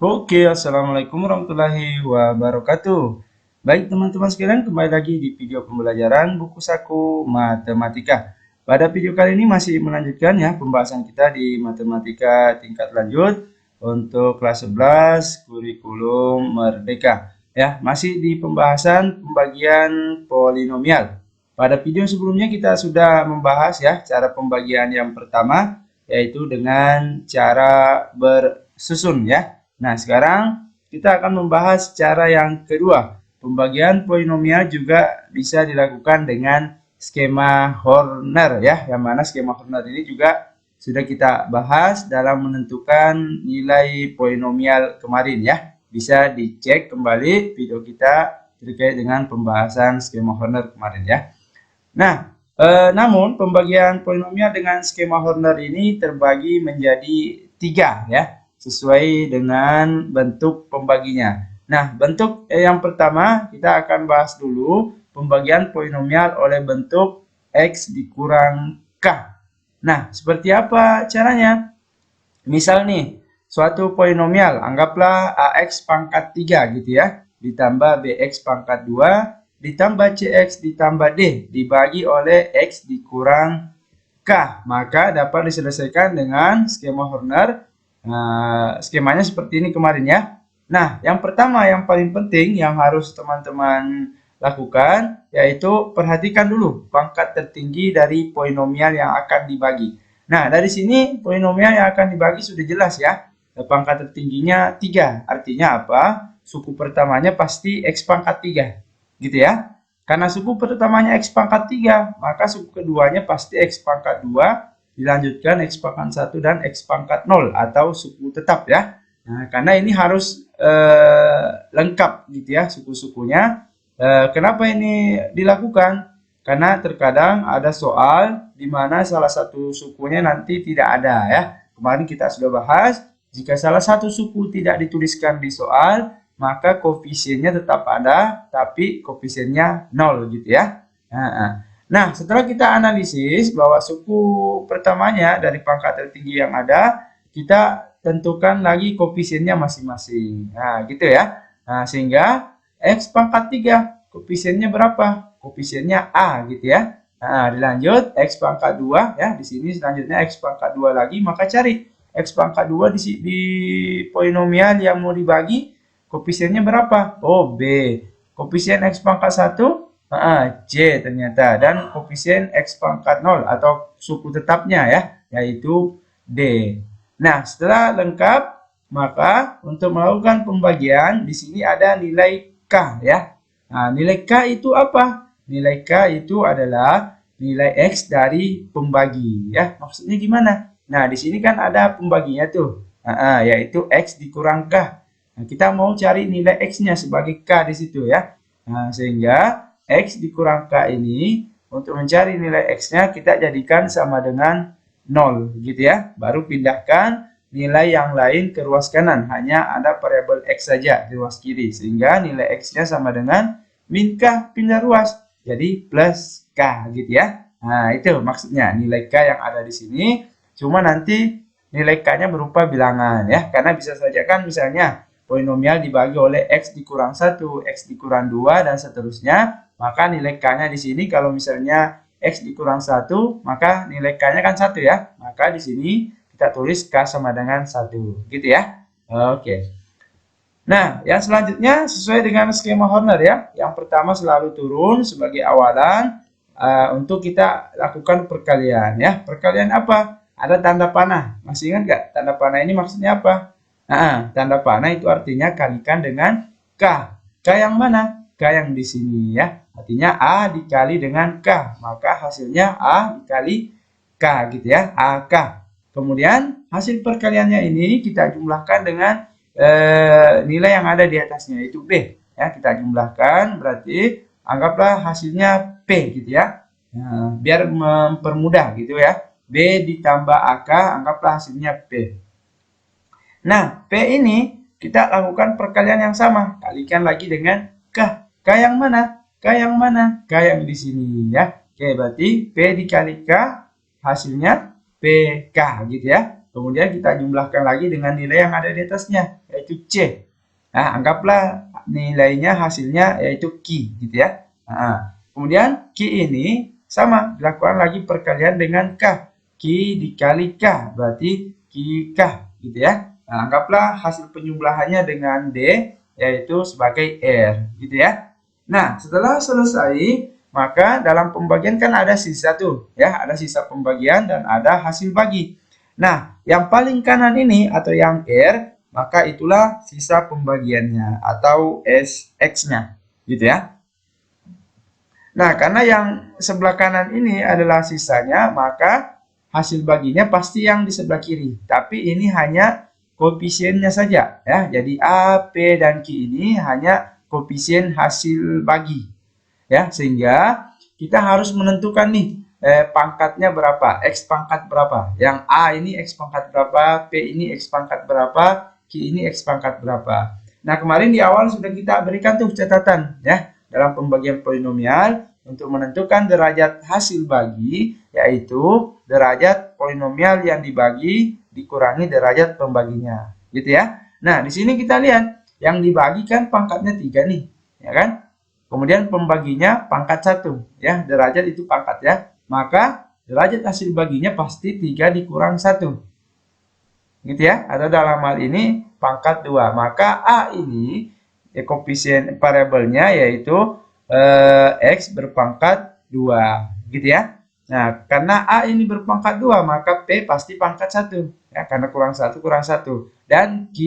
Oke, assalamualaikum warahmatullahi wabarakatuh. Baik teman-teman sekalian, kembali lagi di video pembelajaran buku saku matematika. Pada video kali ini masih melanjutkan ya pembahasan kita di matematika tingkat lanjut untuk kelas 11 kurikulum merdeka. Ya, masih di pembahasan pembagian polinomial. Pada video sebelumnya kita sudah membahas ya cara pembagian yang pertama, yaitu dengan cara bersusun ya. Nah, sekarang kita akan membahas cara yang kedua. Pembagian polinomial juga bisa dilakukan dengan skema Horner ya. Yang mana skema Horner ini juga sudah kita bahas dalam menentukan nilai polinomial kemarin ya. Bisa dicek kembali video kita terkait dengan pembahasan skema Horner kemarin ya. Nah, namun pembagian polinomial dengan skema Horner ini terbagi menjadi tiga ya, sesuai dengan bentuk pembaginya. Nah, bentuk yang pertama kita akan bahas dulu pembagian polinomial oleh bentuk X dikurang K. Nah, seperti apa caranya? Misal nih, suatu polinomial, anggaplah AX pangkat 3 gitu ya, ditambah BX pangkat 2, ditambah CX ditambah D, dibagi oleh X dikurang K. Maka dapat diselesaikan dengan skema Horner. Skemanya seperti ini kemarin ya. Nah, yang pertama yang paling penting yang harus teman-teman lakukan, yaitu perhatikan dulu pangkat tertinggi dari polinomial yang akan dibagi. Nah, dari sini polinomial yang akan dibagi sudah jelas ya. Pangkat tertingginya 3. Artinya apa? Suku pertamanya pasti X pangkat 3. Gitu ya. Karena suku pertamanya X pangkat 3, maka suku keduanya pasti X pangkat 2, dilanjutkan X pangkat 1 dan X pangkat 0 atau suku tetap ya. Nah, karena ini harus lengkap gitu ya suku-sukunya. Kenapa ini dilakukan? Karena terkadang ada soal di mana salah satu sukunya nanti tidak ada ya. Kemarin kita sudah bahas, jika salah satu suku tidak dituliskan di soal, maka koefisiennya tetap ada, tapi koefisiennya 0 gitu ya. Nah, setelah kita analisis bahwa suku pertamanya dari pangkat tertinggi yang ada, kita tentukan lagi koefisiennya masing-masing. Nah, gitu ya. Nah, sehingga X pangkat 3, koefisiennya berapa? Koefisiennya A gitu ya. Nah, dilanjut X pangkat 2 ya, di sini selanjutnya X pangkat 2 lagi, maka cari X pangkat 2 di polinomial yang mau dibagi, koefisiennya berapa? Oh, B. Koefisien X pangkat 1, J ternyata. Dan koefisien X pangkat 0 atau suku tetapnya ya, yaitu D. Nah, setelah lengkap, maka untuk melakukan pembagian, di sini ada nilai K ya. Nah, nilai K itu apa? Nilai K itu adalah nilai X dari pembagi ya. Maksudnya gimana? Nah, di sini kan ada pembaginya tuh. Yaitu X dikurang K. Nah, kita mau cari nilai X-nya sebagai K di situ ya. Nah, sehingga X dikurang K ini, untuk mencari nilai X-nya kita jadikan sama dengan 0 gitu ya. Baru pindahkan nilai yang lain ke ruas kanan, hanya ada variabel X saja di ruas kiri, sehingga nilai X-nya sama dengan min K pindah ruas, jadi plus K gitu ya. Nah, itu maksudnya nilai K yang ada di sini, cuma nanti nilai K-nya berupa bilangan ya, karena bisa saja kan misalnya polinomial dibagi oleh X dikurang 1, X dikurang 2, dan seterusnya, maka nilai K-nya di sini kalau misalnya X dikurang 1, maka nilai K-nya kan 1 ya, maka di sini kita tulis K sama dengan 1 gitu ya. Oke. Nah, yang selanjutnya sesuai dengan skema Horner ya. Yang pertama selalu turun sebagai awalan untuk kita lakukan perkalian ya. Perkalian apa? Ada tanda panah. Masih ingat nggak? Tanda panah ini maksudnya apa? Nah, tanda panah itu artinya kalikan dengan K. K yang mana? K yang di sini ya. Artinya A dikali dengan K. Maka hasilnya A dikali K gitu ya. AK. Kemudian hasil perkaliannya ini kita jumlahkan dengan nilai yang ada di atasnya, yaitu B. Ya, kita jumlahkan, berarti anggaplah hasilnya P gitu ya. Nah, biar mempermudah gitu ya. B ditambah AK, anggaplah hasilnya P. Nah, P ini kita lakukan perkalian yang sama. Kalikan lagi dengan K. K yang mana? K yang mana? K yang di sini ya. Oke, berarti P dikali K, hasilnya PK gitu ya. kemudian kita jumlahkan lagi dengan nilai yang ada di atasnya, yaitu C. Nah, anggaplah nilainya hasilnya yaitu Q gitu ya. Nah, kemudian Q ini sama dilakukan lagi perkalian dengan K. Q dikali K berarti QK gitu ya. Nah, anggaplah hasil penjumlahannya dengan D yaitu sebagai R gitu ya. Nah, setelah selesai maka dalam pembagian kan ada sisa tuh ya, ada sisa pembagian dan ada hasil bagi. Nah, yang paling kanan ini atau yang R maka itulah sisa pembagiannya atau X-nya gitu ya. Nah, karena yang sebelah kanan ini adalah sisanya, maka hasil baginya pasti yang di sebelah kiri. Tapi ini hanya koefisiennya saja ya. Jadi A, P dan Q ini hanya koefisien hasil bagi ya, sehingga kita harus menentukan nih pangkatnya berapa, X pangkat berapa. Yang A ini X pangkat berapa, P ini X pangkat berapa, Q ini X pangkat berapa. Nah, kemarin di awal sudah kita berikan tuh catatan ya, dalam pembagian polinomial untuk menentukan derajat hasil bagi, yaitu derajat polinomial yang dibagi dikurangi derajat pembaginya gitu ya. Nah, di sini kita lihat yang dibagikan pangkatnya 3 nih ya kan. Kemudian pembaginya pangkat 1 ya, derajat itu pangkat ya. Maka derajat hasil baginya pasti 3 dikurang 1. Gitu ya. Atau dalam hal ini pangkat 2. Maka A ini koefisien variabelnya yaitu X berpangkat 2 gitu ya. Nah, karena A ini berpangkat 2 maka P pasti pangkat 1 ya, karena kurang 1 kurang 1. Dan Q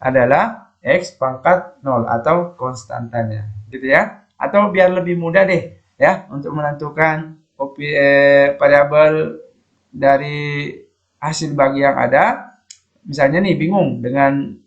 adalah X pangkat 0 atau konstantanya gitu ya. Atau biar lebih mudah deh ya untuk menentukan variabel dari hasil bagi yang ada. Misalnya nih bingung dengan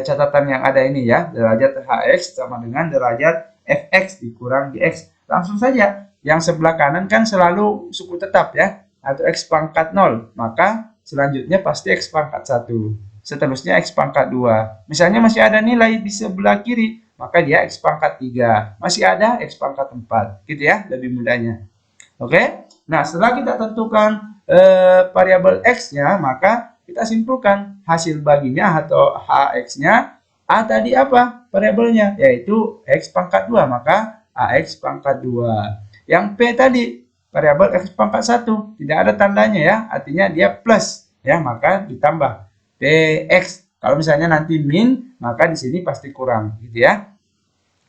catatan yang ada ini ya, derajat Hx sama dengan derajat Fx dikurang Gx. Langsung saja, yang sebelah kanan kan selalu suku tetap ya, atau X pangkat 0, maka selanjutnya pasti X pangkat 1. Seterusnya X pangkat 2. Misalnya masih ada nilai di sebelah kiri, maka dia X pangkat 3. Masih ada X pangkat 4. Gitu ya, lebih mudahnya. Oke? Nah, setelah kita tentukan variabel X-nya, maka kita simpulkan hasil baginya atau Hx-nya. A tadi apa variabelnya? Yaitu X pangkat 2, maka AX pangkat 2. Yang P tadi variabel X pangkat 1, tidak ada tandanya ya, artinya dia plus ya, maka ditambah PX. Kalau misalnya nanti min, maka di sini pasti kurang gitu ya.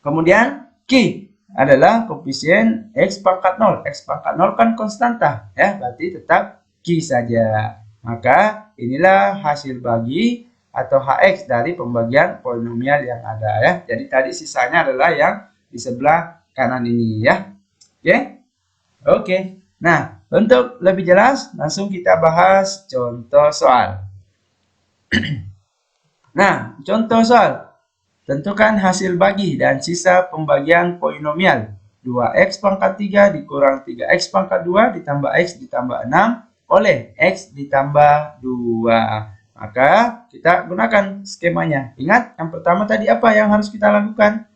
Kemudian Q adalah koefisien X pangkat 0. X pangkat 0 kan konstanta ya, berarti tetap Q saja. Maka inilah hasil bagi atau Hx dari pembagian polinomial yang ada ya. Jadi tadi sisanya adalah yang di sebelah kanan ini ya. Oke. Oke. Nah, untuk lebih jelas langsung kita bahas contoh soal. Nah, contoh soal. Tentukan hasil bagi dan sisa pembagian polinomial. 2x pangkat 3 dikurang 3x pangkat 2 ditambah x ditambah 6 oleh x ditambah 2. Maka kita gunakan skemanya. Ingat, yang pertama tadi apa yang harus kita lakukan?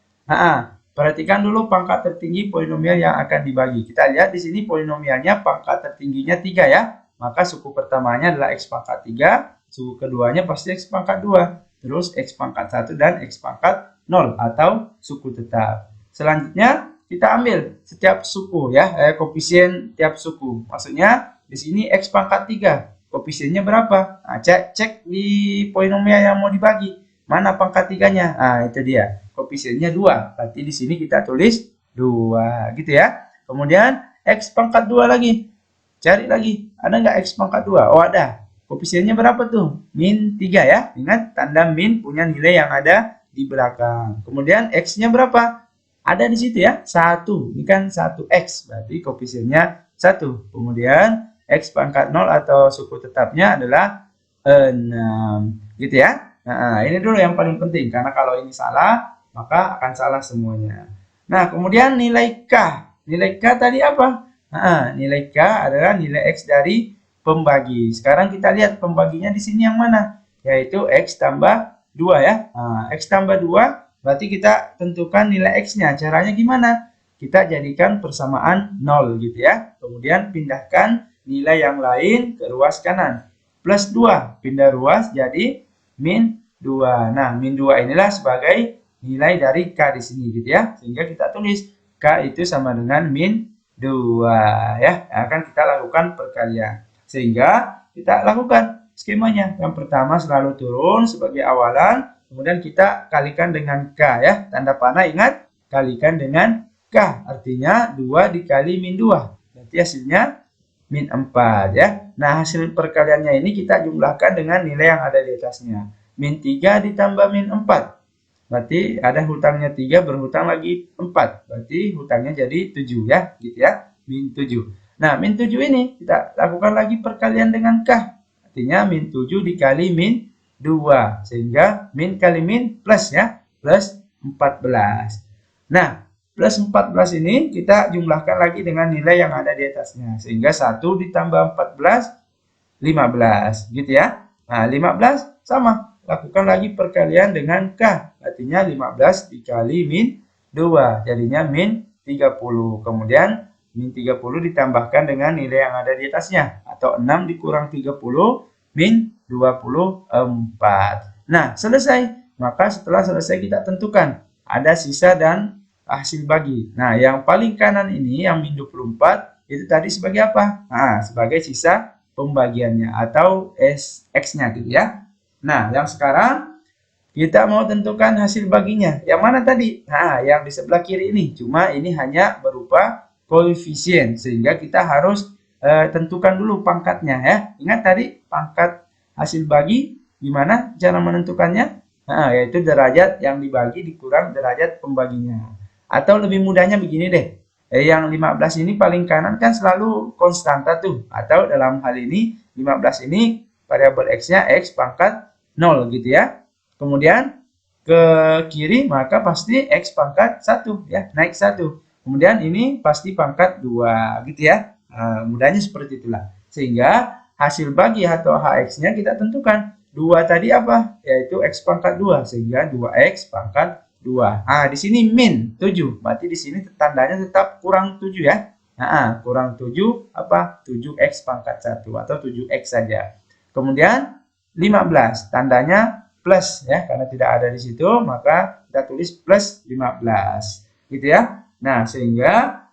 Perhatikan dulu pangkat tertinggi polinomial yang akan dibagi. Kita lihat di sini polinomialnya pangkat tertingginya 3 ya. Maka suku pertamanya adalah x pangkat 3, suku keduanya pasti x pangkat 2, terus x pangkat 1 dan x pangkat 0 atau suku tetap. Selanjutnya kita ambil setiap suku ya, koefisien tiap suku. Maksudnya di sini x pangkat 3. Koefisiennya berapa? Nah, cek di polinomial yang mau dibagi. Mana pangkat 3-nya? Nah, itu dia. Koefisiennya 2. Berarti di sini kita tulis 2 gitu ya. Kemudian x pangkat 2 lagi. Cari lagi. Ada nggak x pangkat 2? Oh, ada. Koefisiennya berapa tuh? Min 3 ya. Ingat, tanda min punya nilai yang ada di belakang. Kemudian x-nya berapa? Ada di situ ya. 1. Ini kan 1x. Berarti koefisiennya 1. Kemudian X pangkat 0 atau suku tetapnya adalah 6. Gitu ya. Nah, ini dulu yang paling penting. Karena kalau ini salah, maka akan salah semuanya. Nah, kemudian nilai K. Nilai K tadi apa? Nah, nilai K adalah nilai X dari pembagi. Sekarang kita lihat pembaginya di sini yang mana? Yaitu X tambah 2 ya. Nah, X tambah 2 berarti kita tentukan nilai X-nya. Caranya gimana? Kita jadikan persamaan 0 gitu ya. Kemudian pindahkan nilai yang lain ke ruas kanan. plus 2. Pindah ruas jadi min 2. Nah, min 2 inilah sebagai nilai dari K di sini gitu ya. Sehingga kita tulis K itu sama dengan min 2 ya. Akan kita lakukan perkalian. Sehingga kita lakukan skemanya. Yang pertama selalu turun sebagai awalan. Kemudian kita kalikan dengan K ya. Tanda panah ingat, kalikan dengan K. Artinya 2 dikali min 2. Berarti hasilnya min 4 ya. Nah, hasil perkaliannya ini kita jumlahkan dengan nilai yang ada di atasnya. Min 3 ditambah min 4. Berarti ada hutangnya 3, berhutang lagi 4. Berarti hutangnya jadi 7 ya, gitu ya. Min 7. Nah, min 7 ini kita lakukan lagi perkalian dengan K. Artinya min 7 dikali min 2. Sehingga min kali min plus ya, plus 14. Nah, plus 14 ini kita jumlahkan lagi dengan nilai yang ada di atasnya. Sehingga 1 ditambah 14, 15. Gitu ya. Nah, 15 sama. Lakukan lagi perkalian dengan K. Artinya 15 dikali min 2. Jadinya min 30. Kemudian min 30 ditambahkan dengan nilai yang ada di atasnya. Atau 6 dikurang 30, min 24. Nah, selesai. Maka setelah selesai kita tentukan. Ada sisa dan hasil bagi. Nah, yang paling kanan ini yang min 24 itu tadi sebagai apa? Nah, sebagai sisa pembagiannya atau X-nya gitu ya. Nah, yang sekarang kita mau tentukan hasil baginya. Yang mana tadi? Nah, yang di sebelah kiri ini. Cuma ini hanya berupa koefisien sehingga kita harus tentukan dulu pangkatnya ya. Ingat tadi pangkat hasil bagi gimana cara menentukannya? Nah, yaitu derajat yang dibagi dikurang derajat pembaginya. Atau lebih mudahnya begini deh. Yang 15 ini paling kanan kan selalu konstanta tuh. Atau dalam hal ini 15 ini variabel X-nya X pangkat 0 gitu ya. Kemudian ke kiri maka pasti X pangkat 1 ya. Naik 1. Kemudian ini pasti pangkat 2 gitu ya. Mudahnya seperti itulah. Sehingga hasil bagi atau HX-nya kita tentukan. 2 tadi apa? Yaitu X pangkat 2. Sehingga 2X pangkat 2. Nah, di sini min 7. Berarti di sini tandanya tetap kurang 7 ya. Nah, kurang 7 apa? 7X pangkat 1 atau 7X saja. Kemudian 15. Tandanya plus ya. Karena tidak ada di situ, maka kita tulis plus 15. Gitu ya. Nah, sehingga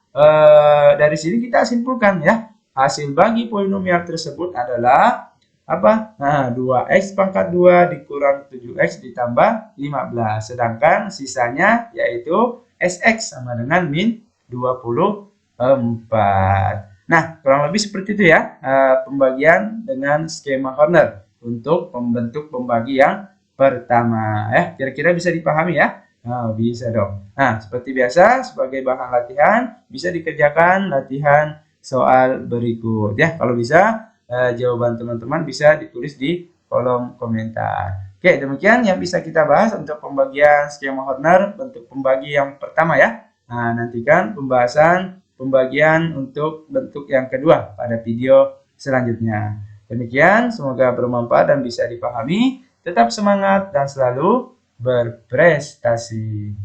dari sini kita simpulkan ya. Hasil bagi polinomial tersebut adalah apa? Nah, 2X pangkat 2 dikurang 7X ditambah 15. Sedangkan sisanya yaitu SX sama dengan min 24. Nah, kurang lebih seperti itu ya. Pembagian dengan skema Horner untuk membentuk pembagi yang pertama. Kira-kira bisa dipahami ya? Nah, bisa dong. Nah, seperti biasa sebagai bahan latihan bisa dikerjakan latihan soal berikut ya. Kalau bisa jawaban teman-teman bisa ditulis di kolom komentar. Oke, demikian yang bisa kita bahas untuk pembagian skema Horner bentuk pembagi yang pertama ya. Nah, nantikan pembahasan pembagian untuk bentuk yang kedua pada video selanjutnya. Demikian, semoga bermanfaat dan bisa dipahami. Tetap semangat dan selalu berprestasi.